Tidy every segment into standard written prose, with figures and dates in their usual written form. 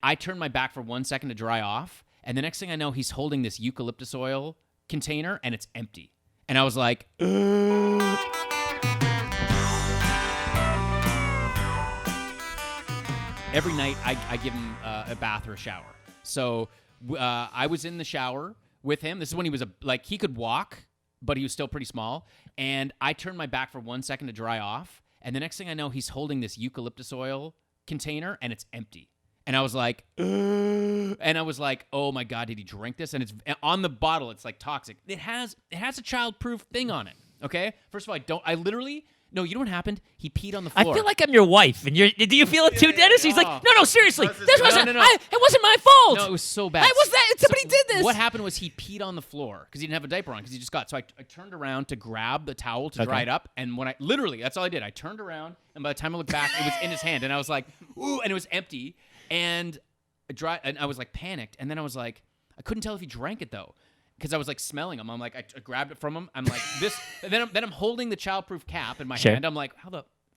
I turned my back for 1 second to dry off, and the next thing I know, he's holding this eucalyptus oil container, and it's empty. And I was like, Every night, I give him a bath or a shower. So I was in the shower with him. This is when he was he could walk, but he was still pretty small. And I turned my back for 1 second to dry off. And the next thing I know, he's holding this eucalyptus oil container, and it's empty. And I was like, oh my God, did he drink this? And it's on the bottle. It's like toxic. It has a child-proof thing on it. Okay. First of all, No, you know what happened? He peed on the floor. I feel like I'm your wife, and do you feel it too, Dennis? He's like, no, seriously, this wasn't. No. It wasn't my fault. No, it was so bad. Somebody did this. What happened was he peed on the floor because he didn't have a diaper on because he just got. So I turned around to grab the towel to dry it up, and when that's all I did. I turned around, and by the time I looked back, it was in his hand, and I was like, ooh, and it was empty, and I was like panicked, and then I was like, I couldn't tell if he drank it though. Because I was like smelling him. I'm like, I grabbed it from him. I'm like, this. And then I'm holding the childproof cap in my hand. I'm like, how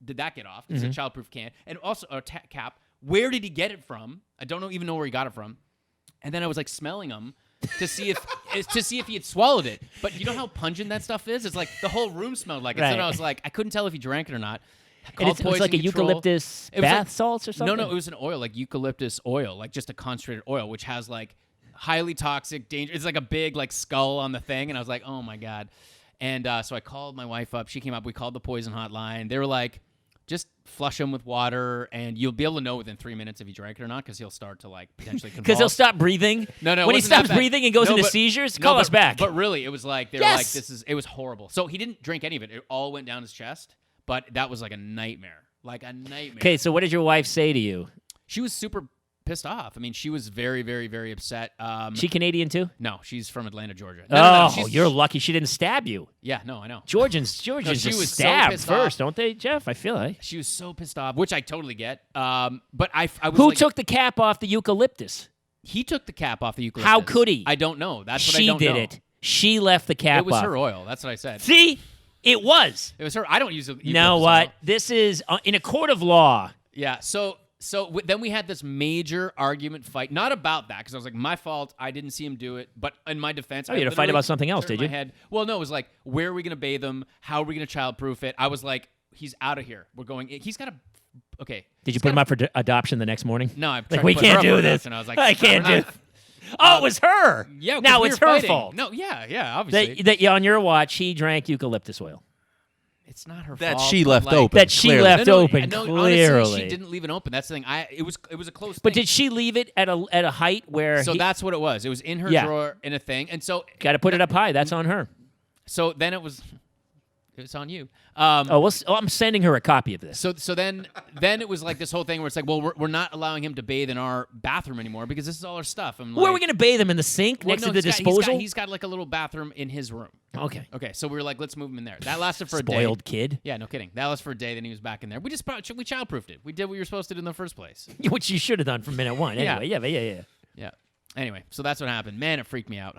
did that get off? It's a childproof can. And also a cap. Where did he get it from? I don't even know where he got it from. And then I was like smelling him to see if he had swallowed it. But you know how pungent that stuff is? It's like the whole room smelled like it. Right. So I was like, I couldn't tell if he drank it or not. And it was like a eucalyptus bath salts or something? No, it was an oil, like eucalyptus oil, like just a concentrated oil, which has like highly toxic, dangerous. It's like a big like skull on the thing, and I was like, oh my God. And so I called my wife up. She came up. We called the poison hotline. They were like, just flush him with water, and you'll be able to know within 3 minutes if he drank it or not, because he'll start to like potentially convulse. Because he'll stop breathing. No. When he stops breathing and goes into seizures, call us back. But really, it was like they were like, it was horrible. So he didn't drink any of it. It all went down his chest. But that was like a nightmare. Okay, so what did your wife say to you? She was super pissed off. I mean, she was very, very, very upset. She Canadian too? No, she's from Atlanta, Georgia. No, you're lucky she didn't stab you. Yeah, no, I know. Georgians just stab first, don't they, Jeff? I feel like. She was so pissed off, which I totally get. But I was Who took the cap off the eucalyptus? He took the cap off the eucalyptus. How could he? I don't know. That's what I don't know. She did it. She left the cap off. It was her oil. That's what I said. See? It was. It was her. I don't use it. You know what? Oil. This is in a court of law. Yeah. So then we had this major argument fight. Not about that, because I was like, my fault. I didn't see him do it. But in my defense, you had a fight about something else, did you? Well, no. It was like, where are we going to bathe him? How are we going to childproof it? I was like, he's out of here. We're going. He's got to. Okay. Did you put him up for adoption the next morning? No. I we can't do this. And I was like, I can't do. Oh, it was her. Yeah. Now it's her fault. No. Yeah. Obviously. That on your watch, he drank eucalyptus oil. It's not her that fault. She left open. That she left open. No, clearly, honestly, she didn't leave it open. That's the thing. It was a close. But thing. did she leave it at a height where? So that's what it was. It was in her drawer in a thing, and so got to put it up high. That's on her. So then it was on you. I'm sending her a copy of this. So then it was like this whole thing where it's like, well, we're not allowing him to bathe in our bathroom anymore because this is all our stuff. Where are we going to bathe him, in the sink next to the disposal? He's got like a little bathroom in his room. Okay. So we were like, let's move him in there. That lasted for a day. Spoiled kid. Yeah, no kidding. That lasted for a day. Then he was back in there. We childproofed it. We did what you were supposed to do in the first place. Which you should have done from minute one. Anyway, yeah. Anyway, so that's what happened. Man, it freaked me out.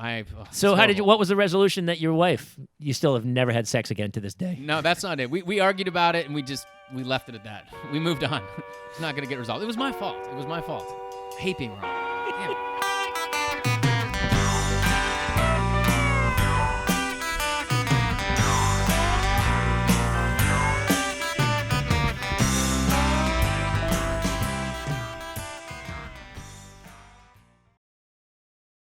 So what was the resolution that your wife, you still have never had sex again to this day? No, that's not it. We argued about it, and we left it at that. We moved on. It's not going to get resolved. It was my fault. I hate being wrong. Damn it.